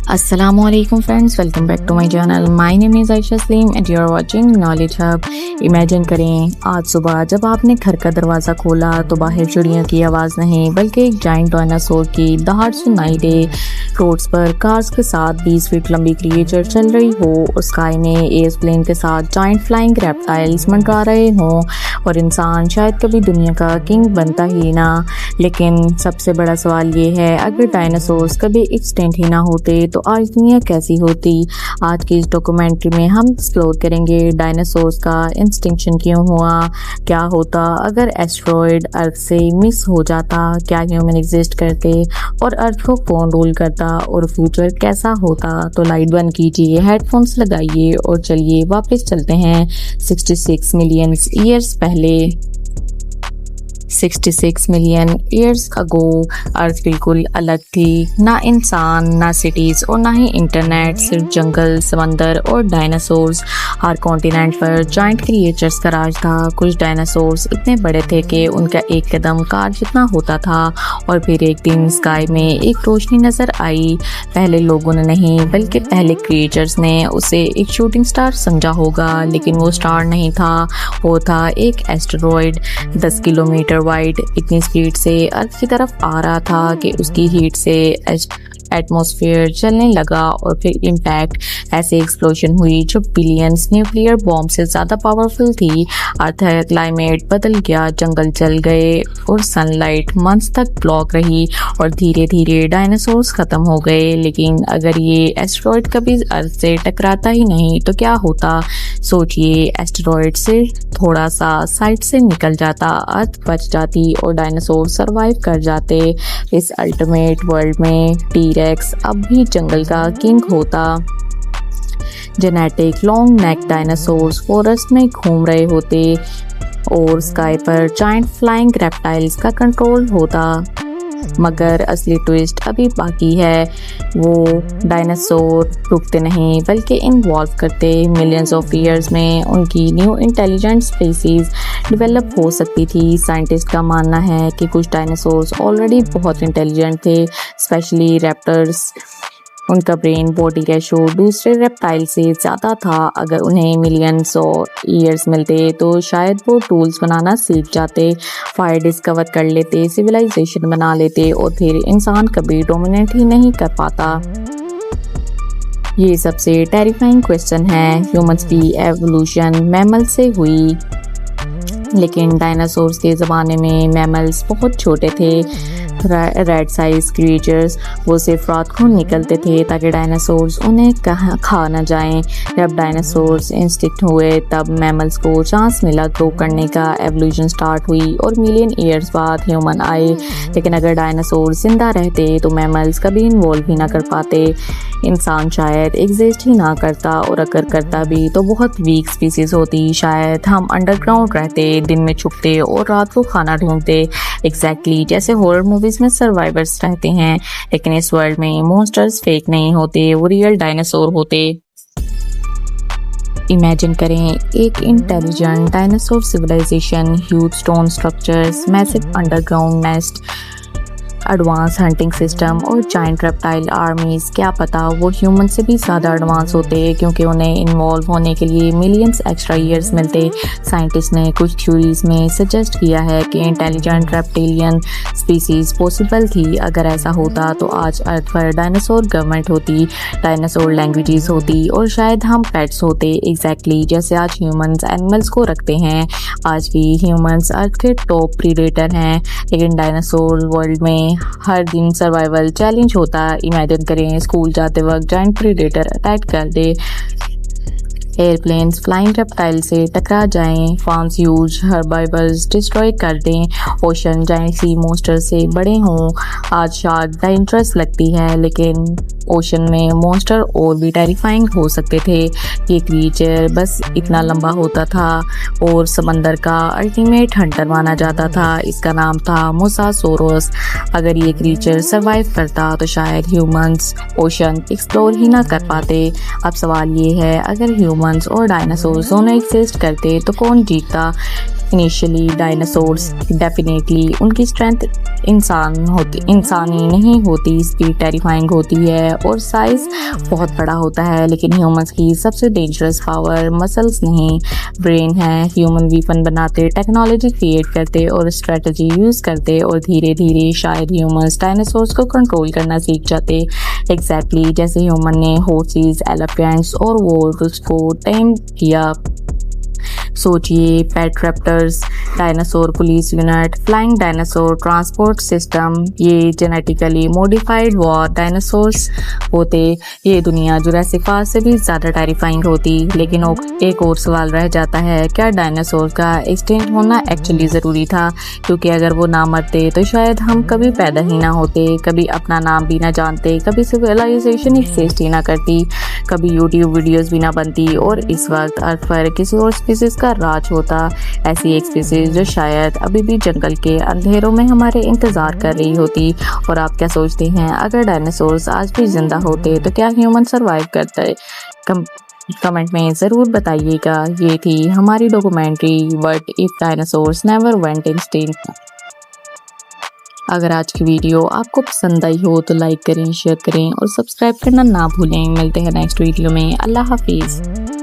Assalamualaikum friends, welcome back to my channel. My name is Aisha Slim and you are watching Knowledge Hub. Imagine करें आज सुबह जब आपने घर का दरवाज़ा खोला तो बाहर चिड़ियों की आवाज़ नहीं बल्कि एक जाइंट डायनासोर की दहाड़ सुनाई दे। रोड्स पर कार्स के साथ 20 फीट लंबी क्रिएचर चल रही हो और स्काई में एयरप्लेन के साथ जाइंट फ्लाइंग रेप्टाइल्स मंडरा रहे हों और इंसान शायद कभी दुनिया का किंग बनता ही ना। लेकिन सबसे बड़ा सवाल ये है, अगर डायनासोर्स कभी एक्सटेंट ही ना होते तो आज दुनिया कैसी होती। आज की इस डॉक्यूमेंट्री में हम एक्सप्लोर करेंगे डायनासोर्स का एक्सटिंक्शन क्यों हुआ, क्या होता अगर एस्टेरॉयड अर्थ से मिस हो जाता, क्या ह्यूमन एग्जिस्ट करते और अर्थ को कौन रूल करता और फ्यूचर कैसा होता। तो लाइट बंद कीजिए, हेडफोन्स लगाइए और चलिए वापस चलते हैं 66 मिलियन ईयर्स पहले। 66 मिलियन ईयर्स अगो अर्थ बिल्कुल अलग थी। ना इंसान, ना सिटीज़ और ना ही इंटरनेट, सिर्फ जंगल, समंदर और डायनासोर्स। हर कॉन्टिनेंट पर जाइंट क्रिएचर्स का राज था। कुछ डायनासोर्स इतने बड़े थे कि उनका एक कदम कार जितना होता था। और फिर एक दिन स्काई में एक रोशनी नज़र आई। पहले लोगों ने नहीं बल्कि पहले क्रिएचर्स ने उसे एक शूटिंग स्टार समझा होगा, लेकिन वो स्टार नहीं था, वो था एक एस्टेरॉयड 10 किलोमीटर वाइड इतनी स्पीड से अर्थ की तरफ आ रहा था कि उसकी हीट से एटमॉस्फेयर चलने लगा और फिर इम्पैक्ट ऐसे एक्सप्लोजन हुई जो बिलियंस न्यूक्लियर बॉम्ब से ज़्यादा पावरफुल थी। अर्थ का क्लाइमेट बदल गया, जंगल जल गए और सनलाइट मंथ्स तक ब्लॉक रही और धीरे धीरे डायनासोर्स ख़त्म हो गए। लेकिन अगर ये एस्टेरॉयड कभी अर्थ से टकराता ही नहीं तो क्या होता। सोचिए, एस्टेरॉयड से थोड़ा सा साइड से निकल जाता, अर्थ बच जाती और डायनासोर सरवाइव कर जाते। इस अल्टीमेट वर्ल्ड में टी-रेक्स अब भी जंगल का किंग होता। Genetic long neck dinosaurs forest में घूम रहे होते और स्काई पर जाइंट फ्लाइंग रेप्टाइल्स का कंट्रोल होता। मगर असली ट्विस्ट अभी बाकी है। वो डायनासोर रुकते नहीं बल्कि इन्वॉल्व करते। मिलियंस ऑफ ईयर्स में उनकी न्यू इंटेलिजेंट स्पीसीज डेवलप हो सकती थी। साइंटिस्ट का मानना है कि कुछ डायनासोर्स ऑलरेडी बहुत इंटेलिजेंट थे, स्पेशली रैप्टर्स। उनका ब्रेन बॉडी रेशो दूसरे रेप्टाइल से ज़्यादा था। अगर उन्हें मिलियंस ऑफ ईयर्स मिलते तो शायद वो टूल्स बनाना सीख जाते, फायर डिस्कवर कर लेते, सिविलाइजेशन बना लेते और फिर इंसान कभी डोमिनेट ही नहीं कर पाता। ये सबसे टेरिफाइंग क्वेश्चन है। ह्यूमंस की एवोल्यूशन मैमल से हुई, लेकिन डायनासोर्स के ज़माने में मैमल्स बहुत छोटे थे। रेड साइज क्रिएचर्स वो सिर्फ रात को निकलते थे ताकि डायनासोर्स उन्हें खा न जाएं। जब डायनासोर्स इंस्टिक्ट हुए तब मैमल्स को चांस मिला ग्रो करने का, एवोल्यूशन स्टार्ट हुई और मिलियन ईयर्स बाद ह्यूमन आए। लेकिन अगर डायनासोर्स जिंदा रहते तो मैमल्स कभी इन्वॉल्व ही ना कर पाते, इंसान शायद एग्जिस्ट ही ना करता और अगर करता भी तो बहुत वीक स्पीसीज होती। शायद हम अंडरग्राउंड रहते, दिन में छुपते और रात को खाना ढूंढते, एग्जैक्टली जैसे हॉरर मूवीज में सर्वाइवर्स रहते हैं। लेकिन इस वर्ल्ड में मॉन्स्टर्स फेक नहीं होते, वो रियल डायनासोर होते। इमेजिन करें एक intelligent dinosaur civilization, huge stone structures, massive underground nest, advance hunting system और जाइंट रेप्टाइल आर्मीज। क्या पता वो ह्यूमन से भी ज़्यादा एडवांस होते, क्योंकि उन्हें इन्वॉल्व होने के लिए मिलियंस एक्स्ट्रा ईयर्स मिलते। साइंटिस्ट ने कुछ थ्योरीज में सजेस्ट किया है कि इंटेलिजेंट रेप्टिलियन स्पीसीज पॉसिबल थी। अगर ऐसा होता तो आज अर्थ पर डायनासोर गवर्नमेंट होती, डायनासोर लैंग्वेजेस होती और शायद हम पेट्स होते, एग्जैक्टली जैसे आज ह्यूमंस एनिमल्स को रखते हैं। आज भी ह्यूमंस अर्थ के टॉप प्रीडेटर हैं, लेकिन डायनासोर वर्ल्ड में हर दिन सर्वाइवल चैलेंज होता। इमेजिन करें स्कूल जाते वक्त जाइंट प्रीडेटर अटैक कर दे, एयरप्लेन्स फ्लाइंग रेप्टाइल से टकरा जाएं, फार्म्स ह्यूज हर्बाइवर्स डिस्ट्रॉय कर दें, ओशन जाइंट सी मॉन्स्टर से बड़े हों। आज शार्क डेंजरस लगती है, लेकिन ओशन में मॉन्स्टर और भी टेरिफाइंग हो सकते थे। ये क्रीचर बस इतना लंबा होता था और समंदर का अल्टीमेट हंटर माना जाता था। इसका नाम था मोसासोरस। अगर ये क्रीचर सर्वाइव करता तो शायद ह्यूमंस ओशन एक्सप्लोर ही ना कर पाते। अब सवाल ये है, अगर ह्यूमन ह्यूमंस और डायनासोर्स दोनों एग्जिस्ट करते तो कौन जीतता? इनिशियली डायनासोर्स डेफिनेटली, उनकी स्ट्रेंथ इंसानी नहीं होती, स्पीड टेरिफाइंग होती है और साइज बहुत बड़ा होता है। लेकिन ह्यूमंस की सबसे डेंजरस पावर मसल्स नहीं, ब्रेन है। ह्यूमन वीपन बनाते, टेक्नोलॉजी क्रिएट करते और स्ट्रेटजी यूज़ करते और धीरे धीरे शायद ह्यूमंस डायनासोर्स को कंट्रोल करना सीख जाते। एग्जैक्टली जैसे ह्यूमन ने हॉर्सेस, एलिफेंट्स और वोल्व्स को टेम किया। सोचिए, pet raptors, dinosaur police unit, flying dinosaur transport system, ये जेनेटिकली मॉडिफाइड वॉर डायनासोर्स होते। ये दुनिया जुरासिक पार्क से भी ज़्यादा टेरिफाइंग होती। लेकिन एक और सवाल रह जाता है, क्या डायनासोर का एक्सटिंक्ट होना एक्चुअली ज़रूरी था? क्योंकि अगर वो ना मरते तो शायद हम कभी पैदा ही ना होते, कभी अपना नाम भी ना जानते, कभी सिविलाइजेशन एग्जिस्ट ही ना करती, कभी यूट्यूब वीडियोस भी ना बनती और इस वक्त अर्थ पर किसी और स्पीसीज का राज होता। ऐसी एक स्पीसीज जो शायद अभी भी जंगल के अंधेरों में हमारे इंतजार कर रही होती। और आप क्या सोचते हैं, अगर डायनासोर्स आज भी जिंदा होते तो क्या ह्यूमन सरवाइव करते? कमेंट में ज़रूर बताइएगा। ये थी हमारी documentary what if dinosaurs never went extinct. अगर आज की वीडियो आपको पसंद आई हो तो लाइक करें, शेयर करें और सब्सक्राइब करना ना भूलें। मिलते हैं नेक्स्ट वीडियो में। अल्लाह हाफिज़।